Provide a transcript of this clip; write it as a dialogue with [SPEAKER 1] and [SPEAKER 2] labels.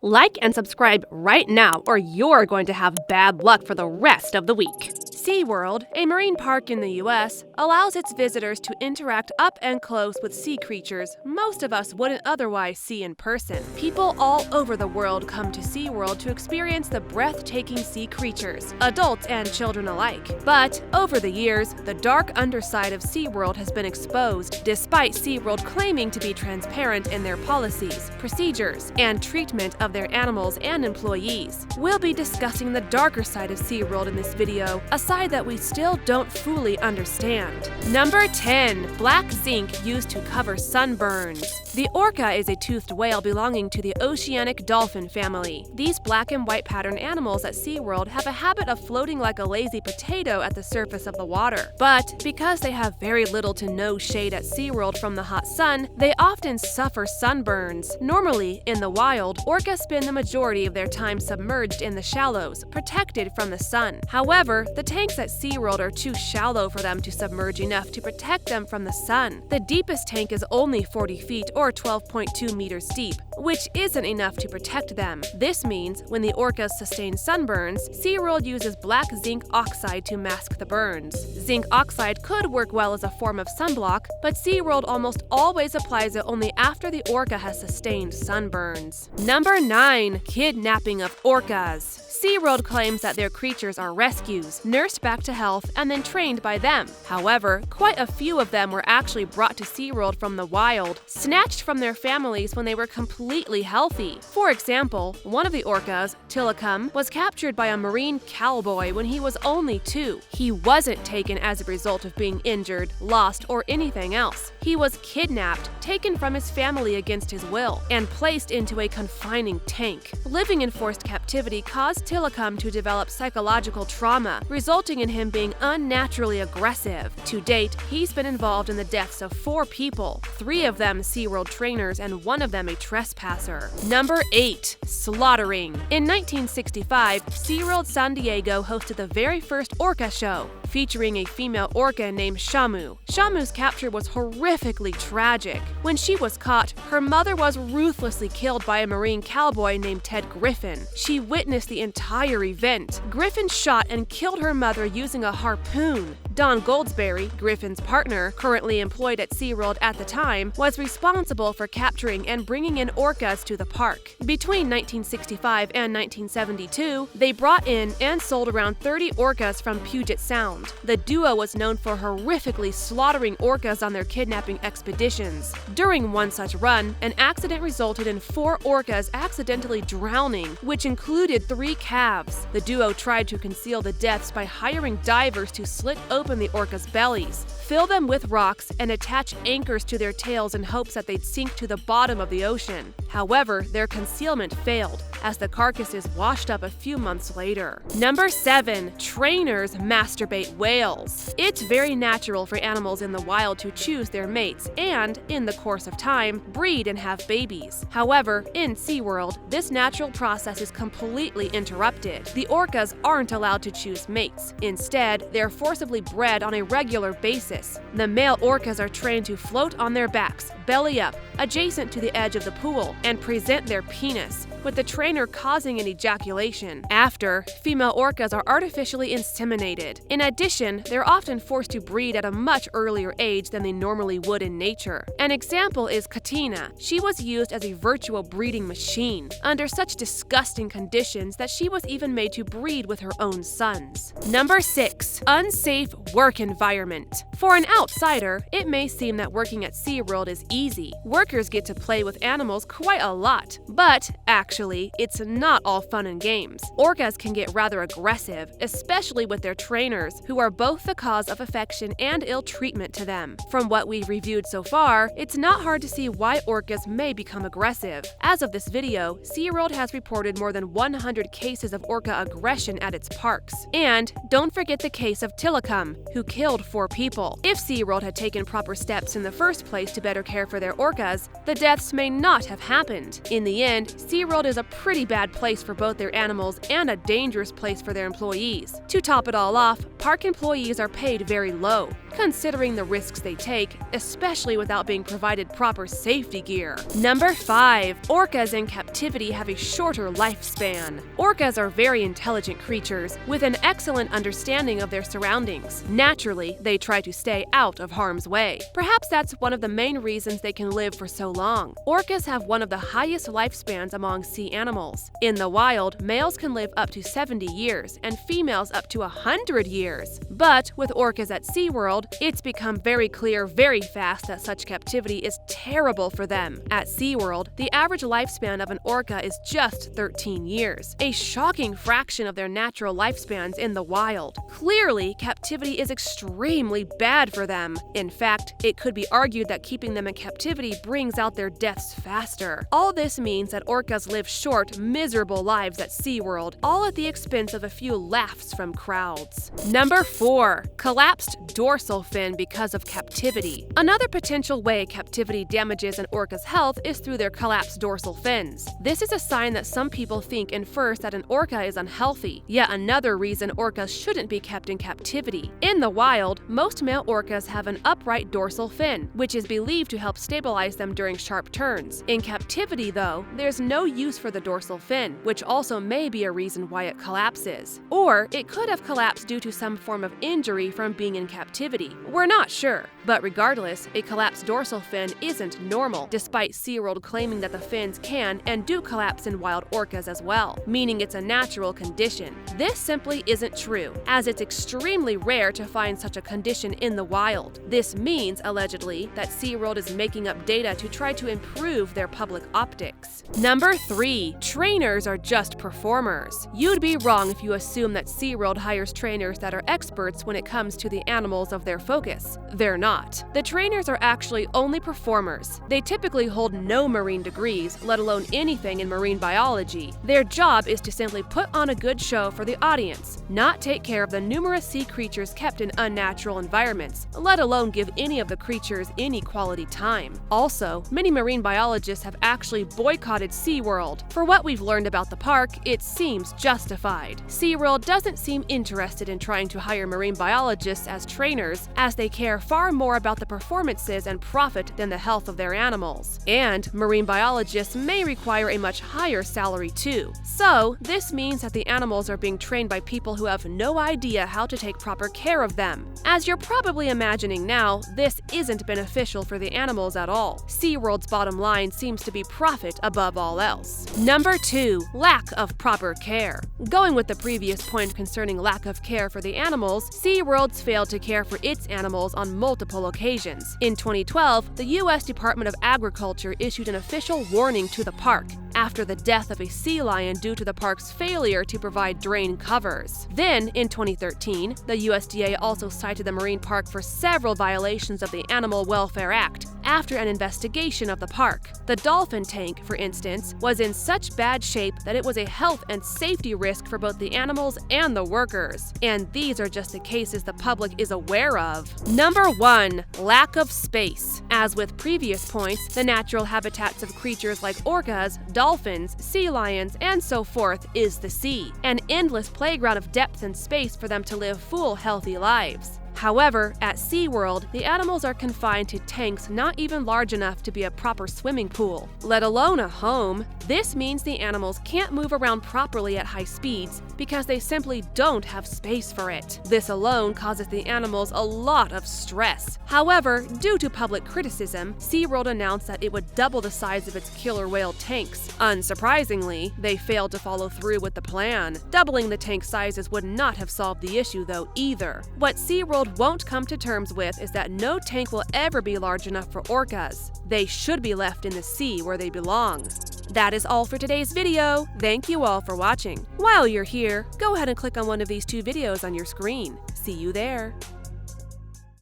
[SPEAKER 1] Like and subscribe right now, or you're going to have bad luck for the rest of the week. Seaworld, a marine park in the U.S., allows its visitors to interact up and close with sea creatures most of us wouldn't otherwise see in person. People all over the world come to Seaworld to experience the breathtaking sea creatures, adults and children alike. But over the years, the dark underside of Seaworld has been exposed, despite Seaworld claiming to be transparent in their policies, procedures, and treatment of their animals and employees. We'll be discussing the darker side of Seaworld in this video, a side that we still don't fully understand. Number 10. Black zinc used to cover sunburns. The orca is a toothed whale belonging to the oceanic dolphin family. These black and white pattern animals at Seaworld have a habit of floating like a lazy potato at the surface of the water. But because they have very little to no shade at Seaworld from the hot sun, they often suffer sunburns. Normally, in the wild, orcas spend the majority of their time submerged in the shallows, protected from the sun. However, the tanks at Seaworld are too shallow for them to submerge enough to protect them from the sun. The deepest tank is only 40 feet or 12.2 meters deep, which isn't enough to protect them. This means when the orcas sustain sunburns, Seaworld uses black zinc oxide to mask the burns. Zinc oxide could work well as a form of sunblock, but Seaworld almost always applies it only after the orca has sustained sunburns. Number 9. Kidnapping of orcas. Seaworld claims that their creatures are rescues, nursed back to health, and then trained by them. However, quite a few of them were actually brought to Seaworld from the wild, snatched from their families when they were completely healthy. For example, one of the orcas, Tilikum, was captured by a marine cowboy when he was only 2. He wasn't taken as a result of being injured, lost, or anything else. He was kidnapped, taken from his family against his will, and placed into a confining tank. Living in forced captivity caused Tilikum to develop psychological trauma, resulting in him being unnaturally aggressive. To date, he's been involved in the deaths of 4 people, 3 of them Seaworld trainers and 1 of them a trespasser. Number 8. Slaughtering. In 1965, Seaworld San Diego hosted the very first orca show, featuring a female orca named Shamu. Shamu's capture was horrifically tragic. When she was caught, her mother was ruthlessly killed by a marine cowboy named Ted Griffin. She witnessed the entire event. Griffin shot and killed her mother using a harpoon. Don Goldsberry, Griffin's partner, currently employed at Seaworld at the time, was responsible for capturing and bringing in orcas to the park. Between 1965 and 1972, they brought in and sold around 30 orcas from Puget Sound. The duo was known for horrifically slaughtering orcas on their kidnapping expeditions. During one such run, an accident resulted in 4 orcas accidentally drowning, which included 3 calves. The duo tried to conceal the deaths by hiring divers to slit open the orcas' bellies, fill them with rocks, and attach anchors to their tails in hopes that they'd sink to the bottom of the ocean. However, their concealment failed, as the carcasses washed up a few months later. Number 7. Trainers masturbate whales. It's very natural for animals in the wild to choose their mates and, in the course of time, breed and have babies. However, in Seaworld, this natural process is completely interrupted. The orcas aren't allowed to choose mates. Instead, they're forcibly bred on a regular basis. The male orcas are trained to float on their backs, belly up, adjacent to the edge of the pool, and present their penis, with the trainer causing an ejaculation. After, female orcas are artificially inseminated. In addition, they're often forced to breed at a much earlier age than they normally would in nature. An example is Katina. She was used as a virtual breeding machine, under such disgusting conditions that she was even made to breed with her own sons. Number 6. Unsafe work environment. For an outsider, it may seem that working at Seaworld is easy. Workers get to play with animals quite a lot, but actually, it's not all fun and games. Orcas can get rather aggressive, especially with their trainers, who are both the cause of affection and ill treatment to them. From what we've reviewed so far, it's not hard to see why orcas may become aggressive. As of this video, Seaworld has reported more than 100 cases of orca aggression at its parks. And don't forget the case of Tilikum, who killed 4 people. If Seaworld had taken proper steps in the first place to better care for their orcas, the deaths may not have happened. In the end, Seaworld SeaWorld is a pretty bad place for both their animals and a dangerous place for their employees. To top it all off, park employees are paid very low, considering the risks they take, especially without being provided proper safety gear. Number 5. Orcas in captivity have a shorter lifespan. Orcas are very intelligent creatures with an excellent understanding of their surroundings. Naturally, they try to stay out of harm's way. Perhaps that's one of the main reasons they can live for so long. Orcas have one of the highest lifespans among sea animals. In the wild, males can live up to 70 years and females up to 100 years. But with orcas at SeaWorld, it's become very clear very fast that such captivity is terrible for them. At SeaWorld, the average lifespan of an orca is just 13 years, a shocking fraction of their natural lifespans in the wild. Clearly, captivity is extremely bad for them. In fact, it could be argued that keeping them in captivity brings out their deaths faster. All this means that orcas live short, miserable lives at SeaWorld, all at the expense of a few laughs from crowds. Number 4. Collapsed dorsal fin because of captivity. Another potential way captivity damages an orca's health is through their collapsed dorsal fins. This is a sign that some people think infers that an orca is unhealthy, yet another reason orcas shouldn't be kept in captivity. In the wild, most male orcas have an upright dorsal fin, which is believed to help stabilize them during sharp turns. In captivity, though, there's no use for the dorsal fin, which also may be a reason why it collapses. Or it could have collapsed due to some form of injury from being in captivity. We're not sure, but regardless, a collapsed dorsal fin isn't normal, despite SeaWorld claiming that the fins can and do collapse in wild orcas as well, meaning it's a natural condition. This simply isn't true, as it's extremely rare to find such a condition in the wild. This means, allegedly, that SeaWorld is making up data to try to improve their public optics. Number 3. Trainers are just performers. You'd be wrong if you assume that SeaWorld hires trainers that are experts when it comes to the animals of their focus. They're not. The trainers are actually only performers. They typically hold no marine degrees, let alone anything in marine biology. Their job is to simply put on a good show for the audience, not take care of the numerous sea creatures kept in unnatural environments, let alone give any of the creatures any quality time. Also, many marine biologists have actually boycotted SeaWorld. For what we've learned about the park, it seems justified. SeaWorld doesn't seem interested in trying to hire marine biologists as trainers, as they care far more about the performances and profit than the health of their animals. And marine biologists may require a much higher salary too. So, this means that the animals are being trained by people who have no idea how to take proper care of them. As you're probably imagining now, this isn't beneficial for the animals at all. SeaWorld's bottom line seems to be profit above all else. Number 2. Lack of proper care. Going with the previous point concerning lack of care for the animals, SeaWorld's failed to care for its animals on multiple occasions. In 2012, the U.S. Department of Agriculture issued an official warning to the park after the death of a sea lion due to the park's failure to provide drain covers. Then, in 2013, the USDA also cited the marine park for several violations of the Animal Welfare Act after an investigation of the park. The dolphin tank, for instance, was in such bad shape that it was a health and safety risk for both the animals and the workers. And these are just the cases the public is aware of. Number 1. Lack of space. As with previous points, the natural habitats of creatures like orcas, dolphins, sea lions, and so forth is the sea, an endless playground of depth and space for them to live full, healthy lives. However, at SeaWorld, the animals are confined to tanks not even large enough to be a proper swimming pool, let alone a home. This means the animals can't move around properly at high speeds because they simply don't have space for it. This alone causes the animals a lot of stress. However, due to public criticism, SeaWorld announced that it would double the size of its killer whale tanks. Unsurprisingly, they failed to follow through with the plan. Doubling the tank sizes would not have solved the issue, though, either. What SeaWorld won't come to terms with is that no tank will ever be large enough for orcas. They should be left in the sea where they belong. That is all for today's video. Thank you all for watching. While you're here, go ahead and click on one of these 2 videos on your screen. See you there.